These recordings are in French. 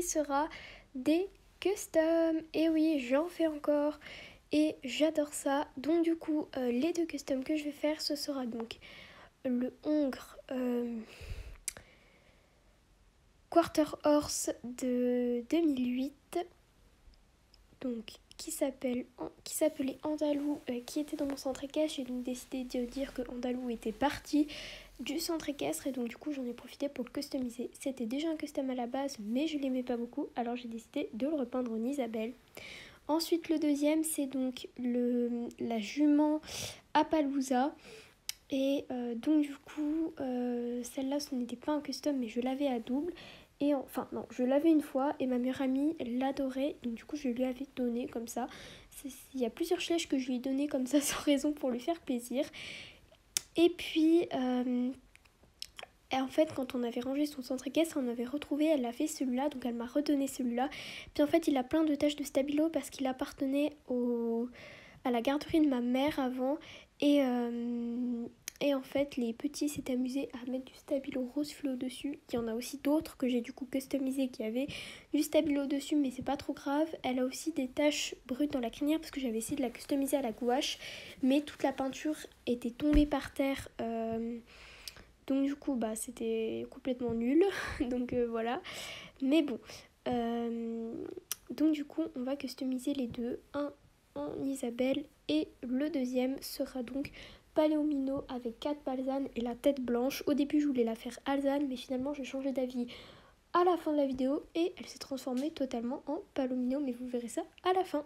sera des customs. Et oui, j'en fais encore et j'adore ça. Donc du coup, les 2 customs que je vais faire, ce sera donc le hongre Quarter Horse de 2008, donc qui s'appelait Andalou, qui était dans mon centre équestre. J'ai donc décidé de dire que Andalou était parti du centre équestre et donc du coup j'en ai profité pour le customiser. C'était déjà un custom à la base, mais je l'aimais pas beaucoup, alors j'ai décidé de le repeindre en Isabelle. Ensuite, le deuxième, c'est donc la jument Appaloosa. Et donc du coup, celle-là, ce n'était pas un custom, mais je l'avais à double. Et enfin, non, je l'avais une fois et ma meilleure amie l'adorait. Donc du coup, je lui avais donné comme ça. Il y a plusieurs flèches que je lui ai donné comme ça sans raison pour lui faire plaisir. Et puis, en fait, quand on avait rangé son centre équestre, on avait retrouvé, elle a fait celui-là, donc elle m'a redonné celui-là. Puis en fait, il a plein de taches de stabilo parce qu'il appartenait à la garderie de ma mère avant. Et en fait, les petits s'étaient amusés à mettre du stabilo rose fluo dessus. Il y en a aussi d'autres que j'ai du coup customisé qui avaient du stabilo dessus, mais c'est pas trop grave. Elle a aussi des taches brutes dans la crinière parce que j'avais essayé de la customiser à la gouache, mais toute la peinture était tombée par terre. Donc du coup, c'était complètement nul. Donc voilà. Mais bon. Donc du coup, on va customiser les deux. Un en Isabelle et le deuxième sera donc Paléomino avec 4 balsanes et la tête blanche. Au début, je voulais la faire alzane, mais finalement, j'ai changé d'avis à la fin de la vidéo et elle s'est transformée totalement en Palomino, mais vous verrez ça à la fin.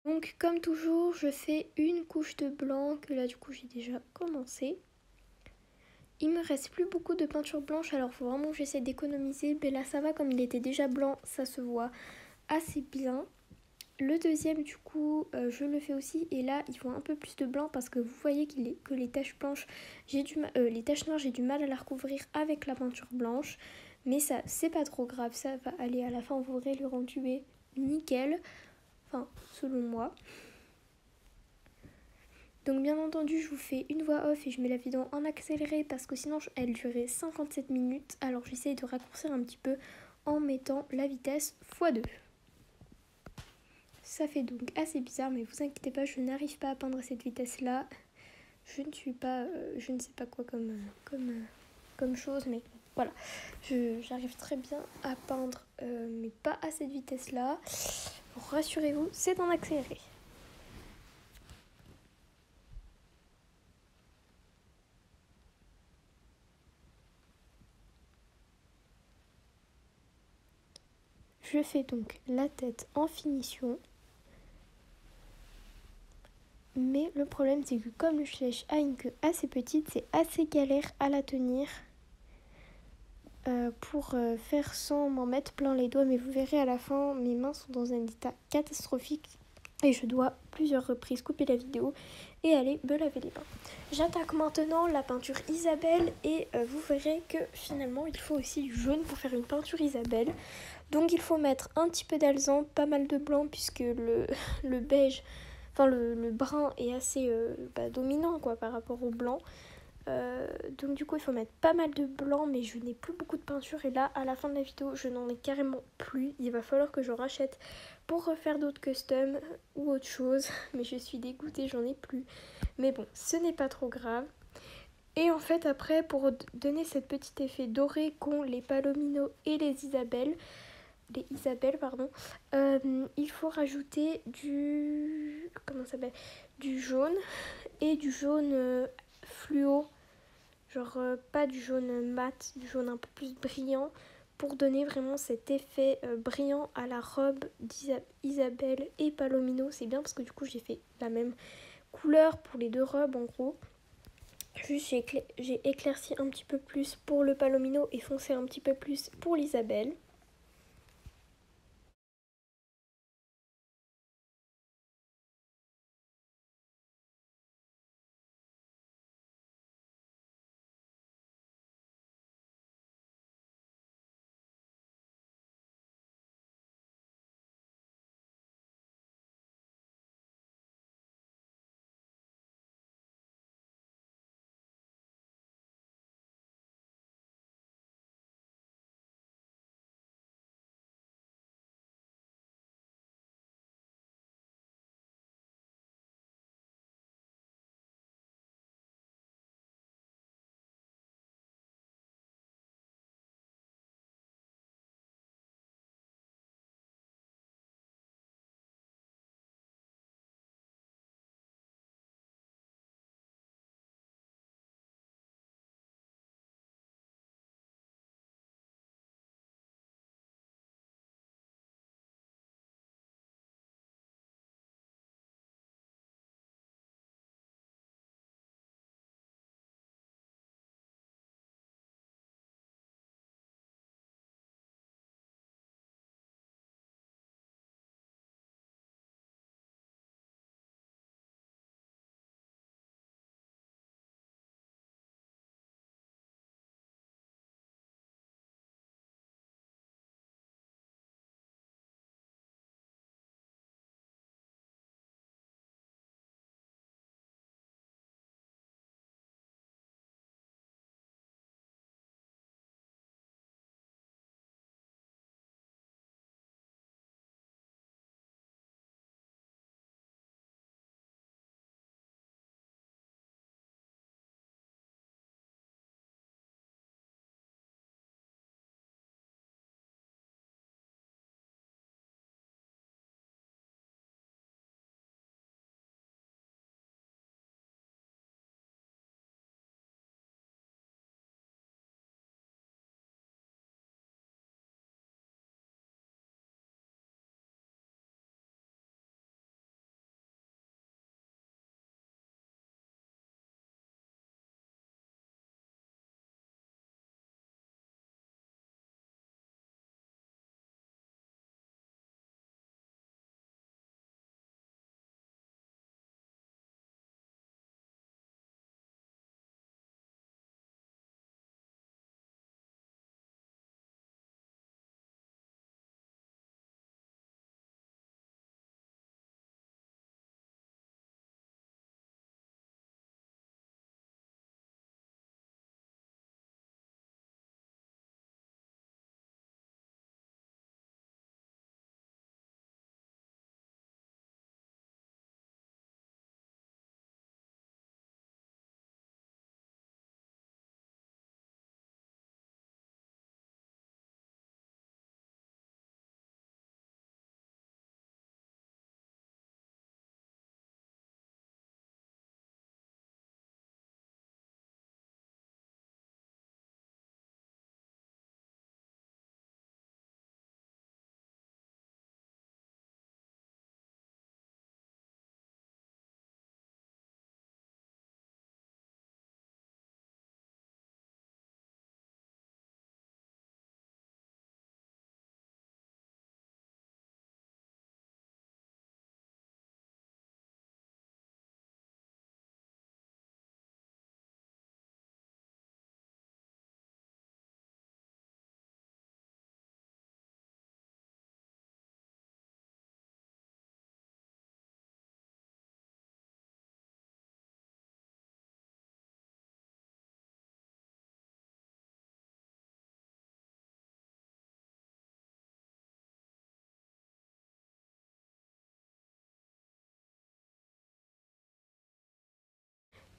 Donc comme toujours, je fais une couche de blanc que là du coup j'ai déjà commencé. Il me reste plus beaucoup de peinture blanche, alors faut vraiment que j'essaie d'économiser. Mais là ça va, comme il était déjà blanc, ça se voit assez bien. Le deuxième du coup, je le fais aussi et là il faut un peu plus de blanc parce que vous voyez que les taches blanches, les taches noires, j'ai du mal à la recouvrir avec la peinture blanche. Mais ça, c'est pas trop grave, ça va aller à la fin, vous verrez, le rendu est nickel. Enfin, selon moi. Donc bien entendu, je vous fais une voix off et je mets la vidéo en accéléré parce que sinon elle durait 57 minutes. Alors j'essaie de raccourcir un petit peu en mettant la vitesse x2. ça fait donc assez bizarre, mais vous inquiétez pas, je n'arrive pas à peindre à cette vitesse-là. Je ne suis pas, je ne sais pas quoi comme chose, mais voilà. J'arrive très bien à peindre, mais pas à cette vitesse-là. Rassurez-vous, c'est en accéléré. Je fais donc la tête en finition. Mais le problème, c'est que comme le Schleich a une queue assez petite, c'est assez galère à la tenir pour faire sans m'en mettre plein les doigts. Mais vous verrez à la fin, mes mains sont dans un état catastrophique et je dois plusieurs reprises couper la vidéo et aller me laver les mains. J'attaque maintenant la peinture Isabelle et vous verrez que finalement il faut aussi du jaune pour faire une peinture Isabelle. Donc il faut mettre un petit peu d'alezan, pas mal de blanc puisque le beige, enfin le brun est assez dominant quoi par rapport au blanc. Donc du coup il faut mettre pas mal de blanc, mais je n'ai plus beaucoup de peinture et là à la fin de la vidéo je n'en ai carrément plus. Il va falloir que je rachète pour refaire d'autres customs ou autre chose, mais je suis dégoûtée, j'en ai plus. Mais bon, ce n'est pas trop grave. Et en fait après, pour donner cet petit effet doré qu'ont les Palomino et les Isabelle, il faut rajouter du jaune et du jaune fluo, genre pas du jaune mat, du jaune un peu plus brillant, pour donner vraiment cet effet brillant à la robe d'Isabelle et Palomino. C'est bien parce que du coup j'ai fait la même couleur pour les deux robes en gros. Juste j'ai éclairci un petit peu plus pour le Palomino et foncé un petit peu plus pour l'Isabelle.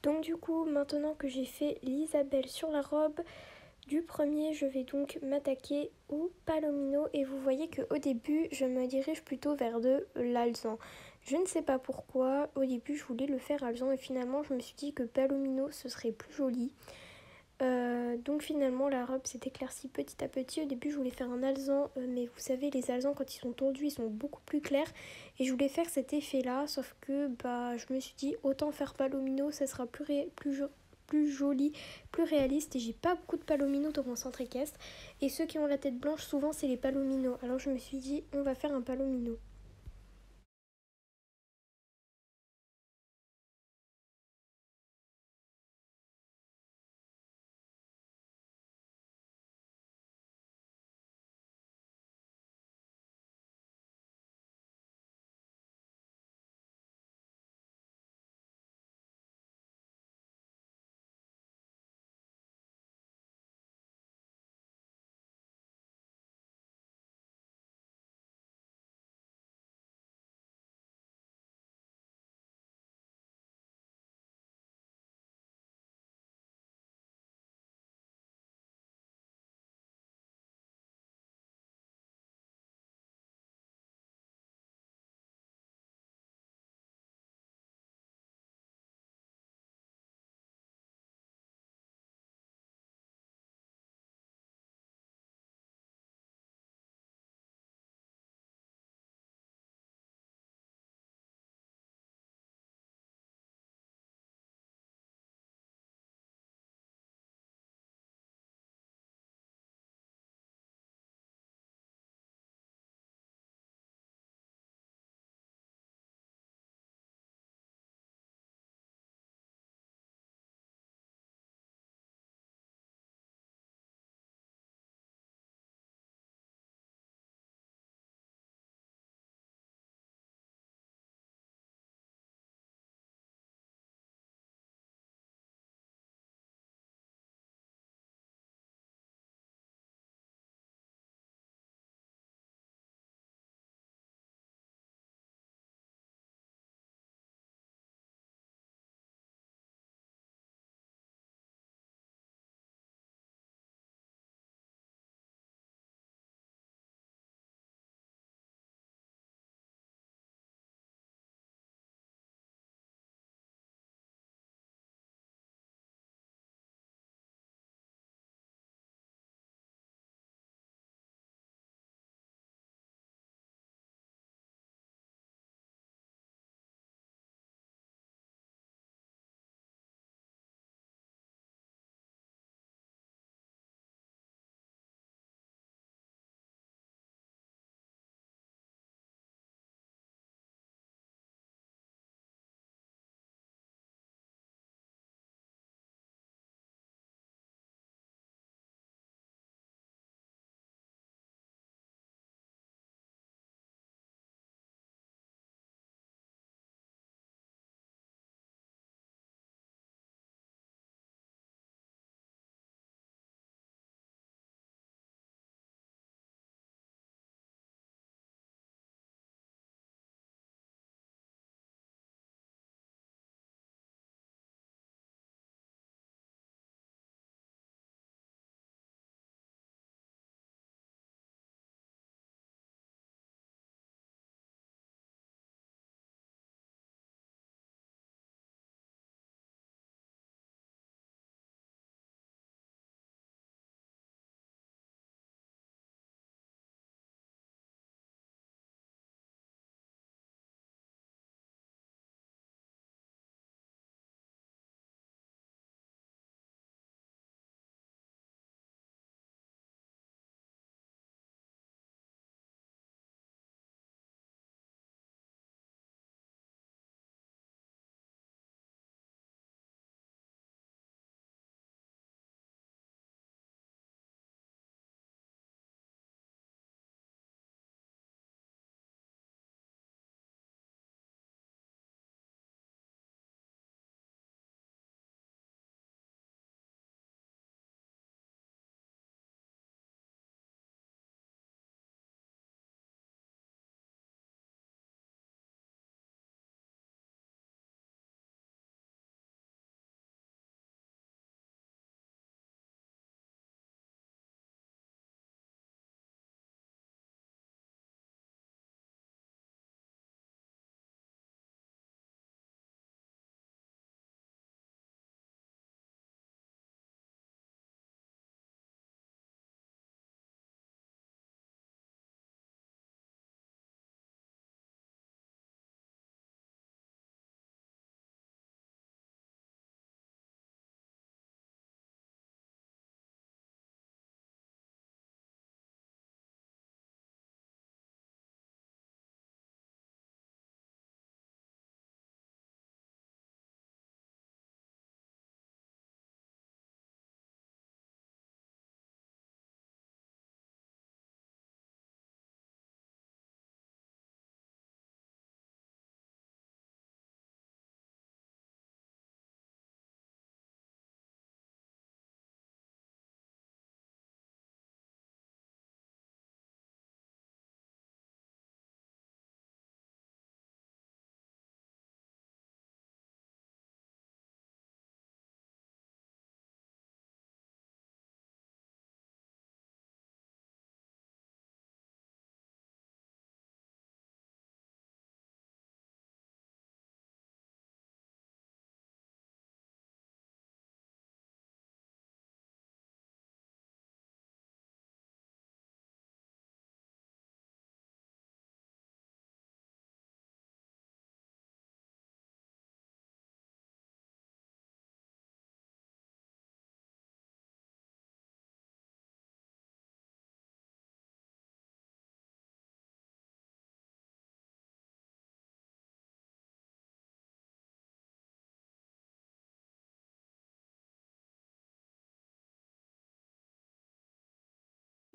Donc du coup, maintenant que j'ai fait l'Isabelle sur la robe, du premier, je vais donc m'attaquer au palomino et vous voyez qu'au début, je me dirige plutôt vers de l'alezan. Je ne sais pas pourquoi, au début je voulais le faire alezan et finalement je me suis dit que palomino ce serait plus joli. Donc finalement la robe s'est éclaircie petit à petit. Au début je voulais faire un alezan, mais vous savez les alezans quand ils sont tendus ils sont beaucoup plus clairs. Et je voulais faire cet effet là, sauf que je me suis dit autant faire palomino, ça sera plus joli, plus réaliste. Et j'ai pas beaucoup de palomino dans mon centre équestre. Et ceux qui ont la tête blanche souvent c'est les palomino. Alors je me suis dit on va faire un palomino.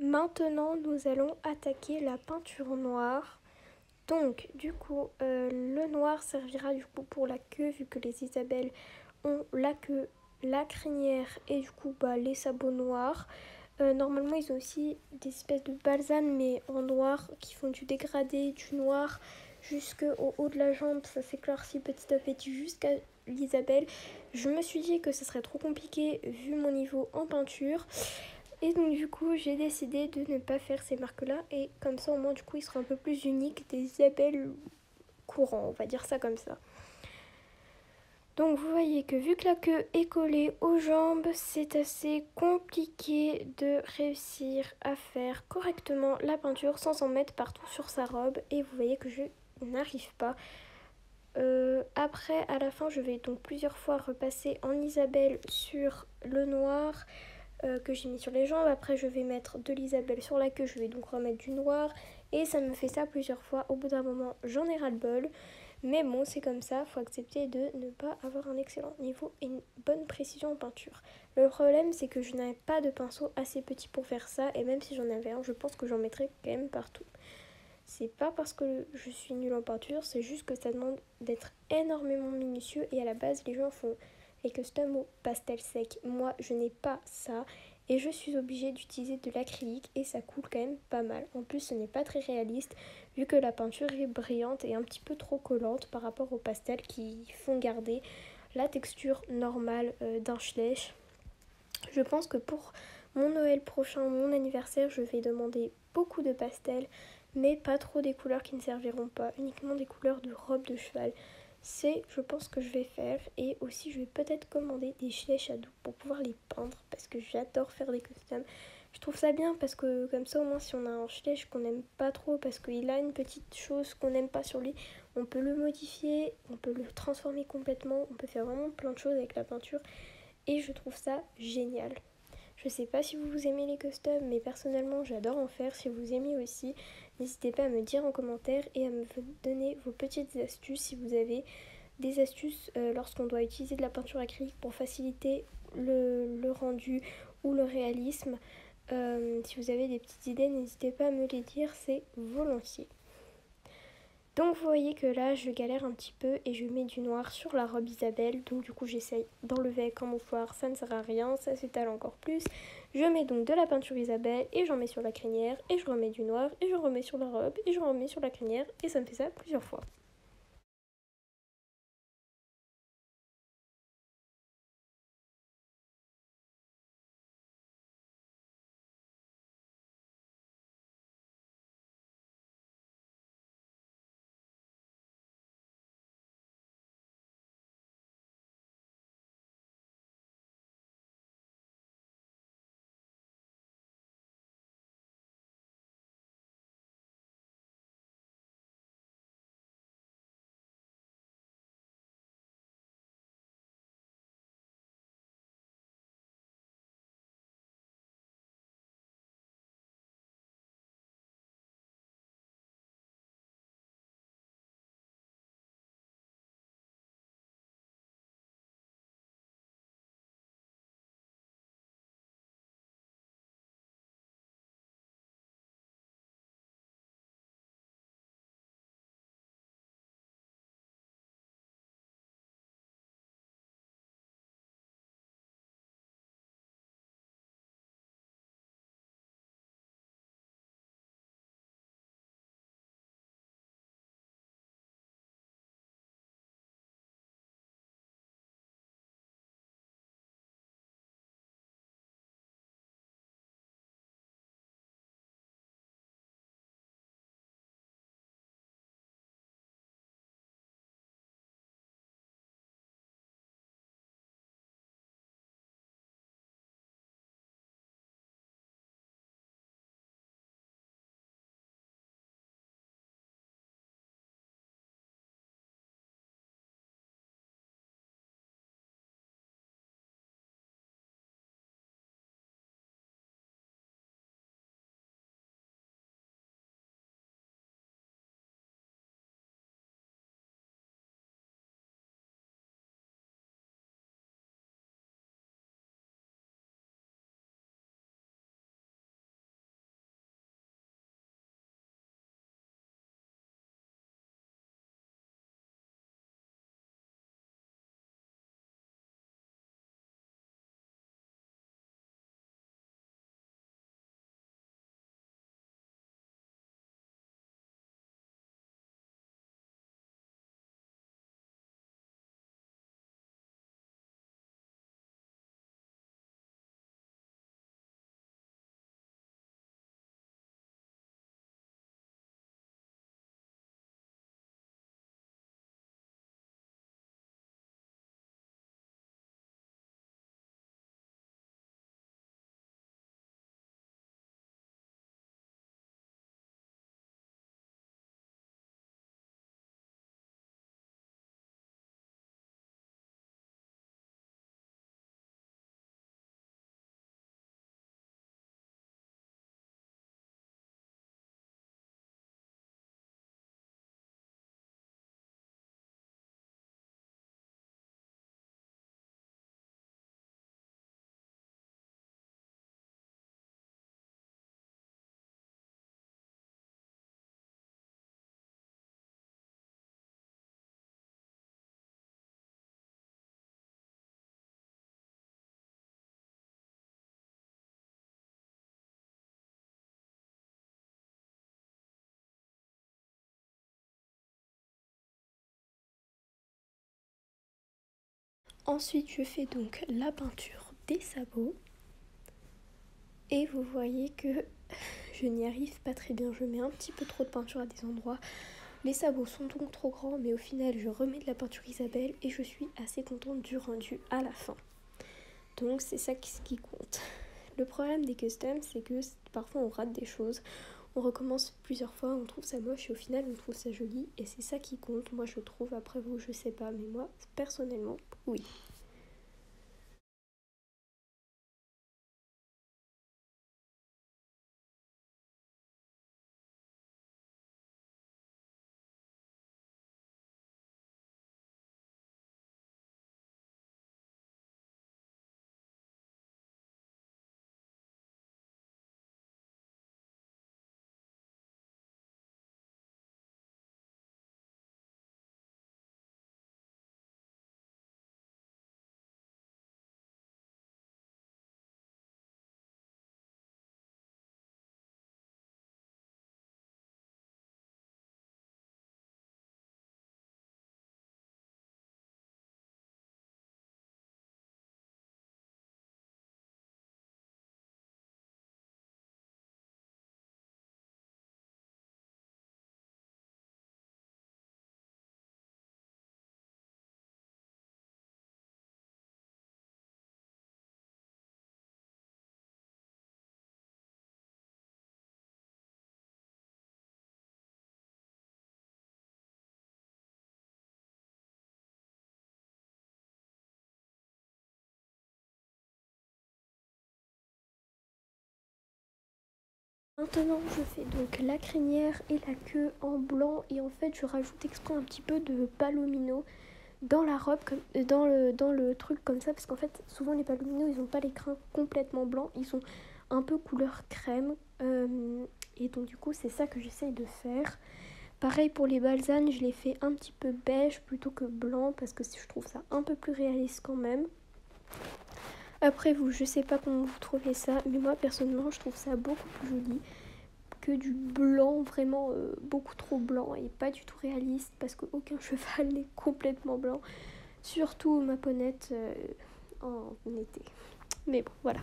Maintenant, nous allons attaquer la peinture noire. Donc, du coup, le noir servira du coup pour la queue, vu que les Isabelles ont la queue, la crinière et du coup les sabots noirs. Normalement, ils ont aussi des espèces de balsanes, mais en noir, qui font du dégradé, du noir jusqu'au haut de la jambe. Ça s'éclaircit petit à petit jusqu'à l'Isabelle. Je me suis dit que ce serait trop compliqué vu mon niveau en peinture. Et donc du coup j'ai décidé de ne pas faire ces marques là et comme ça au moins du coup ils seront un peu plus uniques des Isabelles courants, on va dire ça comme ça. Donc vous voyez que vu que la queue est collée aux jambes, c'est assez compliqué de réussir à faire correctement la peinture sans en mettre partout sur sa robe. Et vous voyez que je n'arrive pas. Après, à la fin, je vais donc plusieurs fois repasser en Isabelle sur le noir que j'ai mis sur les jambes. Après, je vais mettre de l'Isabelle sur la queue, je vais donc remettre du noir. Et ça me fait ça plusieurs fois. Au bout d'un moment, j'en ai ras-le-bol. Mais bon, c'est comme ça, faut accepter de ne pas avoir un excellent niveau et une bonne précision en peinture. Le problème, c'est que je n'avais pas de pinceau assez petit pour faire ça, et même si j'en avais un, je pense que j'en mettrais quand même partout. C'est pas parce que je suis nulle en peinture, c'est juste que ça demande d'être énormément minutieux, et à la base, les gens font les customs au pastel sec. Moi, je n'ai pas ça. Et je suis obligée d'utiliser de l'acrylique et ça coule quand même pas mal. En plus, ce n'est pas très réaliste vu que la peinture est brillante et un petit peu trop collante par rapport aux pastels qui font garder la texture normale d'un schleich. Je pense que pour mon Noël prochain, mon anniversaire, je vais demander beaucoup de pastels, mais pas trop des couleurs qui ne serviront pas, uniquement des couleurs de robe de cheval. C'est, je pense, que je vais faire. Et aussi, je vais peut-être commander des Schleich Shadow pour pouvoir les peindre parce que j'adore faire des customs. Je trouve ça bien parce que comme ça, au moins, si on a un Schleich qu'on n'aime pas trop parce qu'il a une petite chose qu'on n'aime pas sur lui, on peut le modifier, on peut le transformer complètement, on peut faire vraiment plein de choses avec la peinture. Et je trouve ça génial. Je sais pas si vous aimez les customs, mais personnellement j'adore en faire. Si vous aimez aussi, n'hésitez pas à me dire en commentaire et à me donner vos petites astuces si vous avez des astuces lorsqu'on doit utiliser de la peinture acrylique pour faciliter le rendu ou le réalisme. Si vous avez des petites idées, n'hésitez pas à me les dire, c'est volontiers. Donc vous voyez que là je galère un petit peu et je mets du noir sur la robe Isabelle. Donc du coup j'essaye d'enlever avec un mouchoir, ça ne sert à rien, ça s'étale encore plus. Je mets donc de la peinture Isabelle et j'en mets sur la crinière et je remets du noir et je remets sur la robe et je remets sur la crinière et ça me fait ça plusieurs fois. Ensuite, je fais donc la peinture des sabots. Et vous voyez que je n'y arrive pas très bien. Je mets un petit peu trop de peinture à des endroits. Les sabots sont donc trop grands, mais au final, je remets de la peinture Isabelle et je suis assez contente du rendu à la fin. Donc, c'est ça qui compte. Le problème des customs, c'est que parfois on rate des choses. On recommence plusieurs fois, on trouve ça moche et au final, on trouve ça joli. Et c'est ça qui compte. Moi, je trouve, après vous, je sais pas, mais moi, personnellement, oui. Maintenant, je fais donc la crinière et la queue en blanc et en fait, je rajoute exprès un petit peu de palomino dans la robe, dans le truc comme ça, parce qu'en fait, souvent les palomino, ils n'ont pas les crins complètement blancs, ils sont un peu couleur crème. Et donc du coup, c'est ça que j'essaye de faire. Pareil pour les balsanes, je les fais un petit peu beige plutôt que blanc, parce que je trouve ça un peu plus réaliste quand même. Après vous, je sais pas comment vous trouvez ça, mais moi personnellement, je trouve ça beaucoup plus joli que du blanc, vraiment beaucoup trop blanc et pas du tout réaliste parce qu'aucun cheval n'est complètement blanc, surtout ma ponette en été. Mais bon, voilà.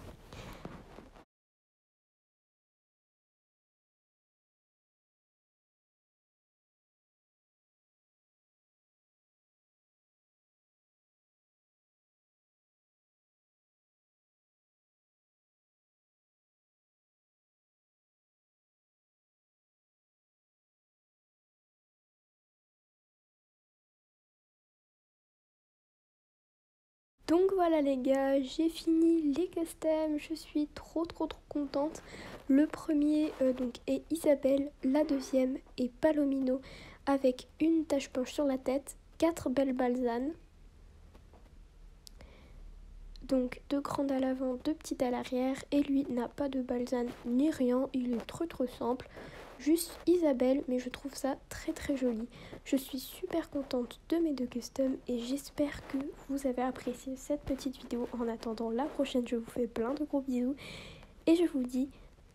Donc voilà les gars, j'ai fini les customs, je suis trop contente. Le premier donc est Isabelle, la deuxième est Palomino avec une tache blanche sur la tête, 4 belles balsanes. Donc 2 grandes à l'avant, 2 petites à l'arrière et lui n'a pas de balsane ni rien, il est trop simple. Juste Isabelle, mais je trouve ça très joli. Je suis super contente de mes 2 customs et j'espère que vous avez apprécié cette petite vidéo. En attendant la prochaine, je vous fais plein de gros bisous et je vous dis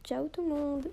ciao tout le monde.